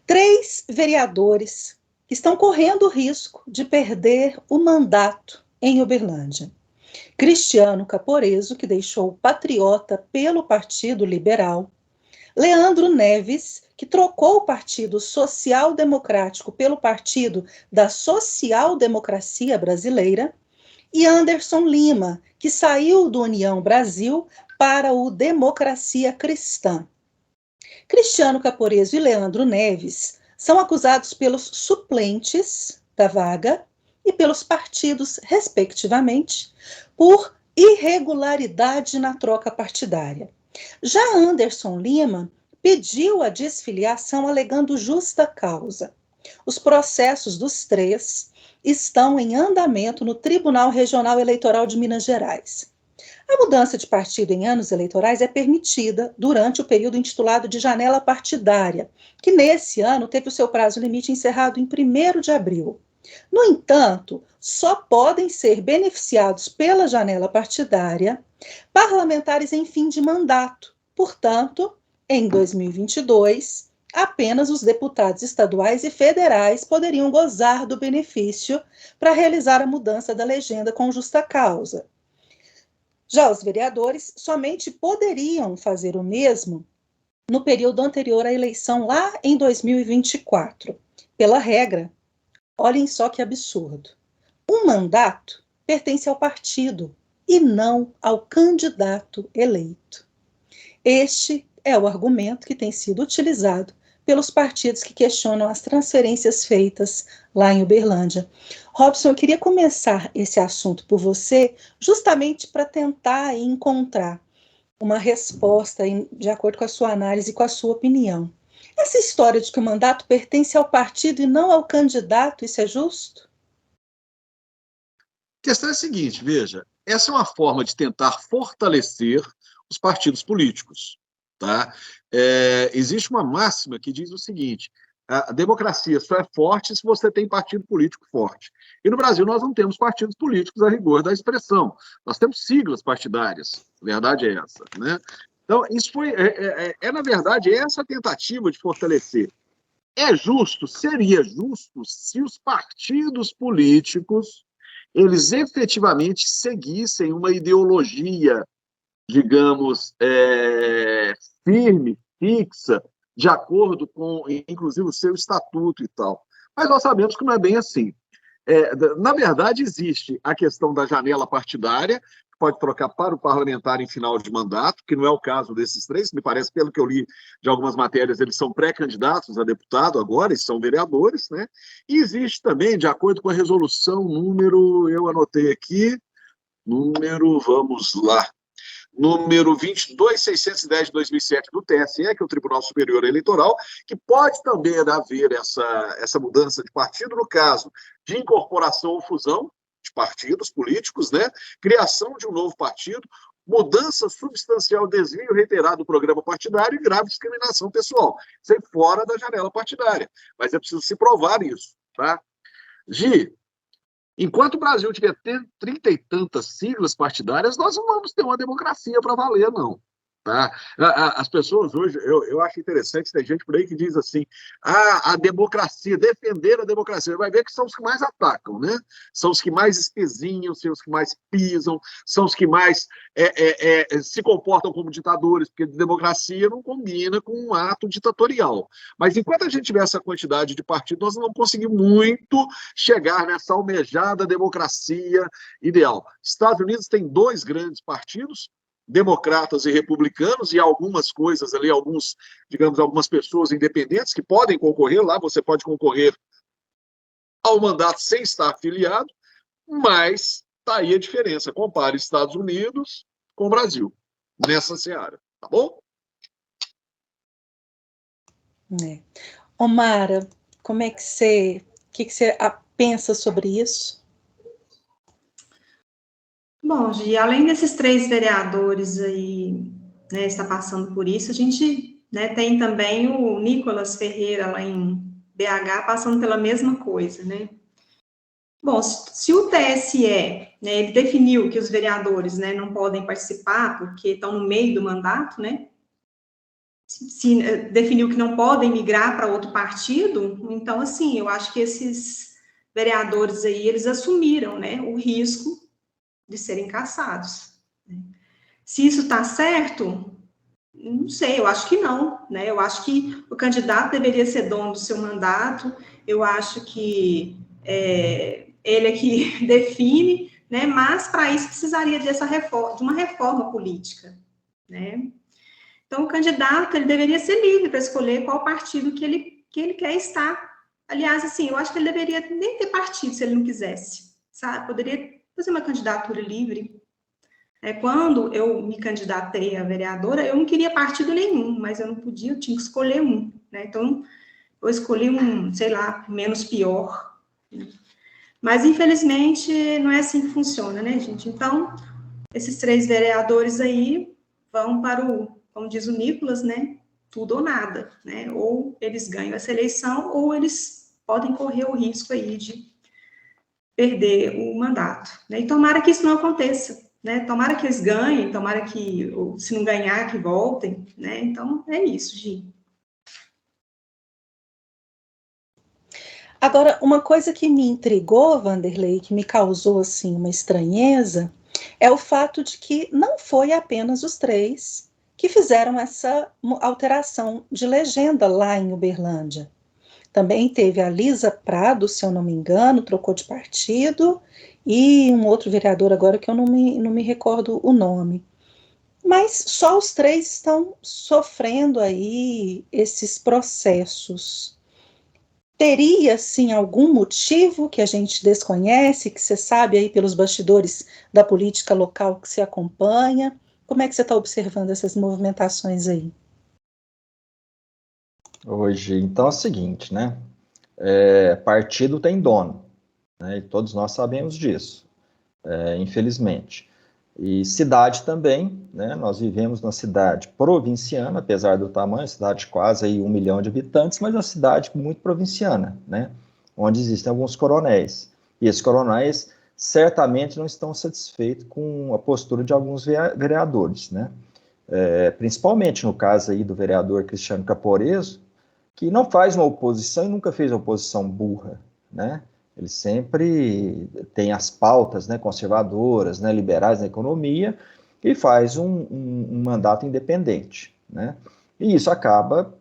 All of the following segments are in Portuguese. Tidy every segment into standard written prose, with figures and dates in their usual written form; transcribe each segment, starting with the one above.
3 vereadores estão correndo o risco de perder o mandato em Uberlândia. Cristiano Caporeso, que deixou o Patriota pelo Partido Liberal. Leandro Neves, que trocou o Partido Social Democrático pelo Partido da Social Democracia Brasileira. E Anderson Lima, que saiu do União Brasil para o Democracia Cristã. Cristiano Caporeso e Leandro Neves são acusados pelos suplentes da vaga e pelos partidos, respectivamente, por irregularidade na troca partidária. Já Anderson Lima pediu a desfiliação alegando justa causa. Os processos dos 3 estão em andamento no Tribunal Regional Eleitoral de Minas Gerais. A mudança de partido em anos eleitorais é permitida durante o período intitulado de janela partidária, que nesse ano teve o seu prazo limite encerrado em 1º de abril. No entanto, só podem ser beneficiados pela janela partidária parlamentares em fim de mandato. Portanto, em 2022, apenas os deputados estaduais e federais poderiam gozar do benefício para realizar a mudança da legenda com justa causa. Já os vereadores somente poderiam fazer o mesmo no período anterior à eleição, lá em 2024. Pela regra, olhem só que absurdo. Um mandato pertence ao partido e não ao candidato eleito. Este é o argumento que tem sido utilizado pelos partidos que questionam as transferências feitas lá em Uberlândia. Robson, eu queria começar esse assunto por você, justamente para tentar encontrar uma resposta de acordo com a sua análise e com a sua opinião. Essa história de que o mandato pertence ao partido e não ao candidato, isso é justo? A questão é a seguinte, veja, essa é uma forma de tentar fortalecer os partidos políticos. Tá? Existe uma máxima que diz o seguinte: a democracia só é forte se você tem partido político forte. E no Brasil nós não temos partidos políticos a rigor da expressão. Nós temos siglas partidárias, a verdade é essa. Né? Então, isso foi, na verdade, essa tentativa de fortalecer. É justo, seria justo, se os partidos políticos eles efetivamente seguissem uma ideologia, digamos, firme, fixa, de acordo com, inclusive, o seu estatuto e tal. Mas nós sabemos que não é bem assim. Na verdade, existe a questão da janela partidária, que pode trocar para o parlamentar em final de mandato, que não é o caso desses 3, me parece, pelo que eu li de algumas matérias, eles são pré-candidatos a deputado agora, e são vereadores, né? E existe também, de acordo com a resolução número, eu anotei aqui, vamos lá, número 22610 de 2007 do TSE, que é o Tribunal Superior Eleitoral, que pode também haver essa mudança de partido no caso de incorporação ou fusão de partidos políticos, né? Criação de um novo partido, mudança substancial, desvio reiterado do programa partidário e grave discriminação pessoal. Isso aí fora da janela partidária. Mas é preciso se provar isso, tá? Gi, enquanto o Brasil tiver 30 e tantas siglas partidárias, nós não vamos ter uma democracia para valer, não. Tá? As pessoas hoje, eu acho interessante, tem gente por aí que diz assim, a democracia, defender a democracia, vai ver que são os que mais atacam, né? São os que mais espezinham, são os que mais pisam, são os que mais se comportam como ditadores, porque democracia não combina com um ato ditatorial. Mas enquanto a gente tiver essa quantidade de partidos, nós não vamos conseguir muito chegar nessa almejada democracia ideal. Estados Unidos tem 2 grandes partidos, democratas e republicanos, e algumas coisas ali, algumas pessoas independentes que podem concorrer lá, você pode concorrer ao mandato sem estar afiliado, mas está aí a diferença, compare Estados Unidos com o Brasil, nessa seara, tá bom? Omara, o que você pensa sobre isso? Bom, Gi, além desses 3 vereadores aí, né, está passando por isso, a gente, né, tem também o Nicolas Ferreira lá em BH passando pela mesma coisa, né? Bom, se o TSE, né, ele definiu que os vereadores, né, não podem participar porque estão no meio do mandato, né? definiu que não podem migrar para outro partido, então, assim, eu acho que esses vereadores aí, eles assumiram, né, o risco de serem cassados. Se isso está certo, não sei, eu acho que não, né? Eu acho que o candidato deveria ser dono do seu mandato, eu acho que ele é que define, né? Mas para isso precisaria dessa reforma, de uma reforma política, né? Então o candidato ele deveria ser livre para escolher qual partido que ele quer estar. Aliás, assim, eu acho que ele deveria nem ter partido se ele não quisesse, sabe? Poderia fazer uma candidatura livre. Quando eu me candidatei a vereadora, eu não queria partido nenhum, mas eu não podia, eu tinha que escolher um, né? Então, eu escolhi um, sei lá, menos pior. Mas, infelizmente, não é assim que funciona, né, gente? Então, esses 3 vereadores aí vão para como diz o Nicolas, né? Tudo ou nada, né? Ou eles ganham essa eleição, ou eles podem correr o risco aí de perder o mandato, né? E tomara que isso não aconteça, né? Tomara que eles ganhem, tomara que, se não ganhar, que voltem, né? Então, é isso, Gi. Agora, uma coisa que me intrigou, Vanderlei, que me causou assim uma estranheza, é o fato de que não foi apenas os 3 que fizeram essa alteração de legenda lá em Uberlândia. Também teve a Lisa Prado, se eu não me engano, trocou de partido, e um outro vereador agora que eu não me recordo o nome. Mas só os 3 estão sofrendo aí esses processos. Teria, sim, algum motivo que a gente desconhece, que você sabe aí pelos bastidores da política local que se acompanha? Como é que você está observando essas movimentações aí? Hoje, então é o seguinte, né? Partido tem dono, né? E todos nós sabemos disso, infelizmente. E cidade também, né? Nós vivemos numa cidade provinciana, apesar do tamanho, cidade de quase aí 1 milhão de habitantes, mas é uma cidade muito provinciana, né? Onde existem alguns coronéis. E esses coronéis certamente não estão satisfeitos com a postura de alguns vereadores, né? Principalmente no caso aí do vereador Cristiano Caporeso, que não faz uma oposição e nunca fez uma oposição burra, né? Ele sempre tem as pautas, né, conservadoras, né, liberais na economia e faz um mandato independente, né? E isso acaba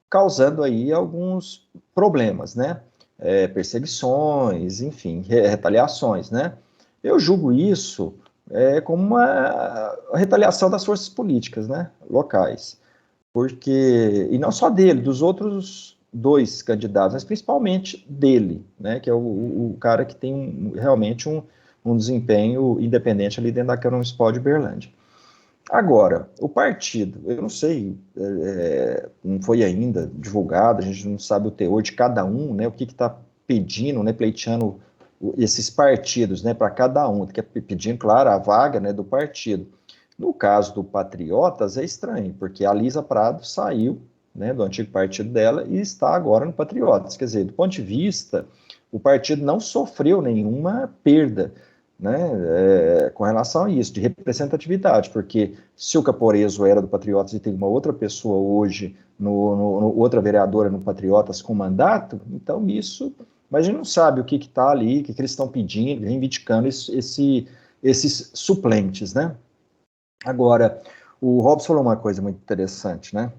causando aí alguns problemas, né? Perseguições, enfim, retaliações, né? Eu julgo isso como uma retaliação das forças políticas, né, locais. Porque, e não só dele, dos outros 2 candidatos, mas principalmente dele, né, que é o cara que tem realmente um desempenho independente ali dentro da Câmara Municipal de Uberlândia. Agora, o partido, eu não sei, não foi ainda divulgado, a gente não sabe o teor de cada um, né, o que está pedindo, né, pleiteando esses partidos, né, para cada um, que é pedindo, claro, a vaga, né, do partido. No caso do Patriotas é estranho, porque a Lisa Prado saiu, né, do antigo partido dela e está agora no Patriotas. Quer dizer, do ponto de vista, o partido não sofreu nenhuma perda, né, com relação a isso, de representatividade, porque se o Caporeso era do Patriotas e tem uma outra pessoa hoje, outra vereadora no Patriotas com mandato, então isso, mas a gente não sabe o que está ali, o que eles estão pedindo, reivindicando esses suplentes, né? Agora, o Robson falou uma coisa muito interessante, né?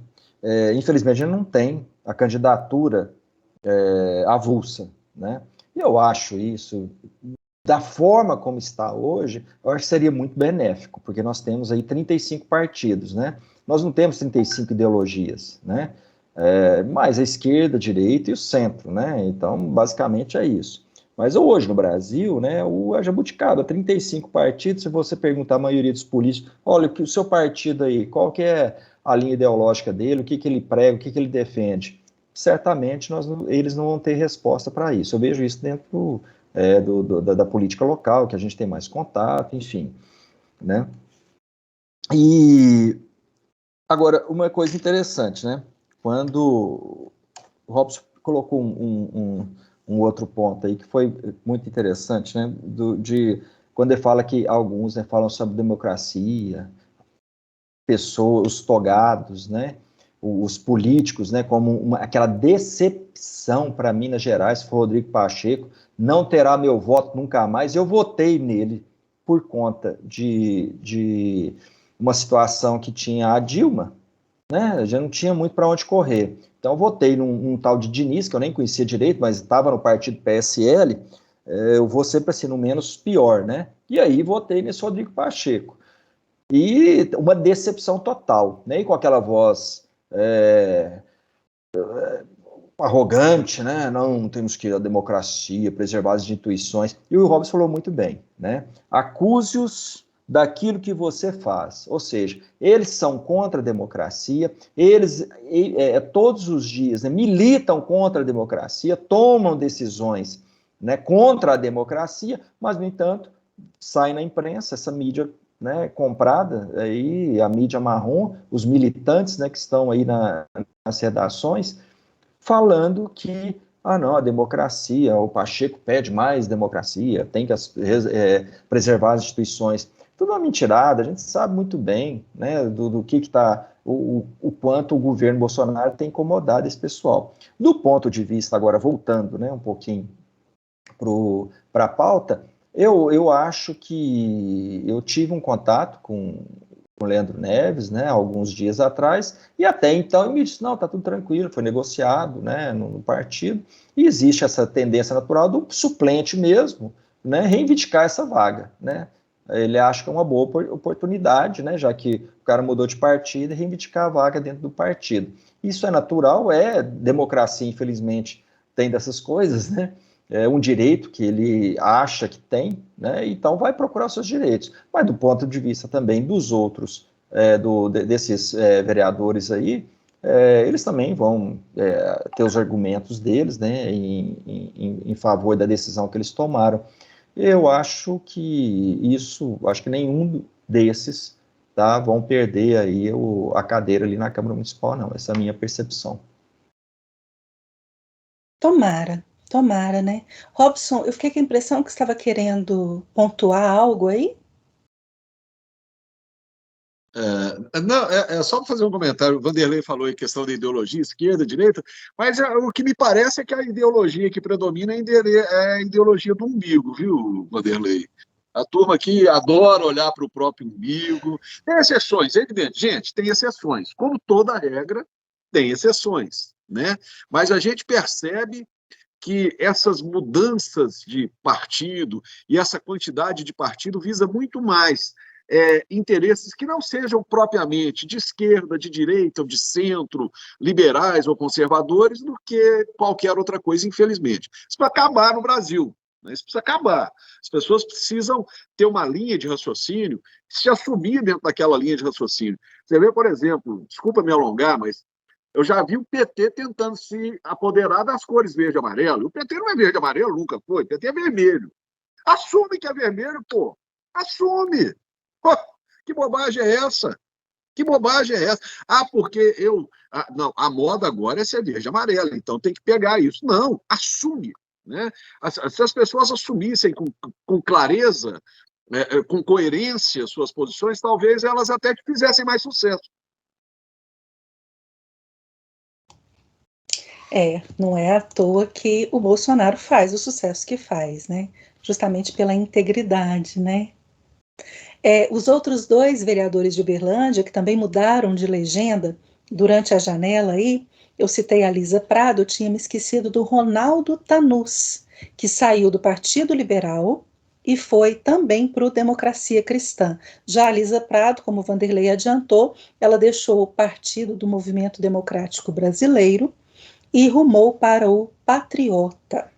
Infelizmente, a gente não tem a candidatura avulsa, né? E eu acho isso, da forma como está hoje, eu acho que seria muito benéfico, porque nós temos aí 35 partidos, né? Nós não temos 35 ideologias, né? Mais a esquerda, a direita e o centro, né? Então, basicamente é isso. Mas hoje no Brasil, né, a jabuticaba, 35 partidos, se você perguntar a maioria dos políticos, olha, o seu partido aí, qual que é a linha ideológica dele, o que ele prega, o que ele defende? Certamente eles não vão ter resposta para isso. Eu vejo isso dentro da política local, que a gente tem mais contato, enfim, né? E agora, uma coisa interessante, né? Quando o Robson colocou um outro ponto aí que foi muito interessante, né? Quando ele fala que alguns, né, falam sobre democracia, pessoas, os togados, né? os políticos, né, como aquela decepção para Minas Gerais, foi Rodrigo Pacheco, não terá meu voto nunca mais. Eu votei nele por conta de uma situação que tinha a Dilma, né, já não tinha muito para onde correr. Então, eu votei num tal de Diniz, que eu nem conhecia direito, mas estava no partido PSL, eu vou sempre assim, no menos pior, né? E aí votei nesse Rodrigo Pacheco. E uma decepção total, né? E com aquela voz arrogante, né? Não temos que a democracia, preservar as instituições. E o Robson falou muito bem, né? Acuse-os daquilo que você faz. Ou seja, eles são contra a democracia, eles todos os dias, né, militam contra a democracia, tomam decisões, né, contra a democracia, mas, no entanto, sai na imprensa essa mídia, né, comprada, aí, a mídia marrom, os militantes, né, que estão aí nas redações, falando que, não, a democracia, o Pacheco pede mais democracia, tem que preservar as instituições. Tudo uma mentirada, a gente sabe muito bem, né, do que está, o quanto o governo Bolsonaro tem incomodado esse pessoal. Do ponto de vista, agora voltando, né, um pouquinho para a pauta, eu acho que eu tive um contato com o Leandro Neves, né, alguns dias atrás, e até então ele me disse, não, está tudo tranquilo, foi negociado, né, no partido, e existe essa tendência natural do suplente mesmo, né, reivindicar essa vaga, né. Ele acha que é uma boa oportunidade, né, já que o cara mudou de partido, e reivindicar a vaga dentro do partido. Isso é natural, democracia, infelizmente, tem dessas coisas, né, é um direito que ele acha que tem, né, então vai procurar os seus direitos. Mas do ponto de vista também dos outros, desses vereadores aí, eles também vão ter os argumentos deles, né, em favor da decisão que eles tomaram. Eu acho que acho que nenhum desses, tá, vão perder aí a cadeira ali na Câmara Municipal, não. Essa é a minha percepção. Tomara, né? Robson, eu fiquei com a impressão que você estava querendo pontuar algo aí. Não, só para fazer um comentário. O Vanderlei falou em questão da ideologia, esquerda, direita, mas o que me parece é que a ideologia que predomina é a ideologia do umbigo, viu, Vanderlei? A turma aqui adora olhar para o próprio umbigo. Tem exceções, é evidente. Gente, tem exceções. Como toda regra, tem exceções, né? Mas a gente percebe que essas mudanças de partido e essa quantidade de partido visa muito mais interesses que não sejam propriamente de esquerda, de direita ou de centro, liberais ou conservadores, do que qualquer outra coisa, infelizmente. Isso precisa acabar no Brasil. Né? Isso precisa acabar. As pessoas precisam ter uma linha de raciocínio, se assumir dentro daquela linha de raciocínio. Você vê, por exemplo, desculpa me alongar, mas eu já vi o PT tentando se apoderar das cores verde e amarelo. O PT não é verde e amarelo, nunca foi. O PT é vermelho. Assume que é vermelho, pô. Assume. Pô, que bobagem é essa? Que bobagem é essa? Porque não, a moda agora é ser verde e amarelo, então tem que pegar isso. Não, assume. Né? Se as pessoas assumissem com clareza, com coerência suas posições, talvez elas até fizessem mais sucesso. Não é à toa que o Bolsonaro faz o sucesso que faz, né? Justamente pela integridade, né? Os outros dois vereadores de Uberlândia, que também mudaram de legenda durante a janela aí, eu citei a Lisa Prado, eu tinha me esquecido do Ronaldo Tanús, que saiu do Partido Liberal e foi também para o Democracia Cristã. Já a Lisa Prado, como o Vanderlei adiantou, ela deixou o Partido do Movimento Democrático Brasileiro e rumou para o Patriota.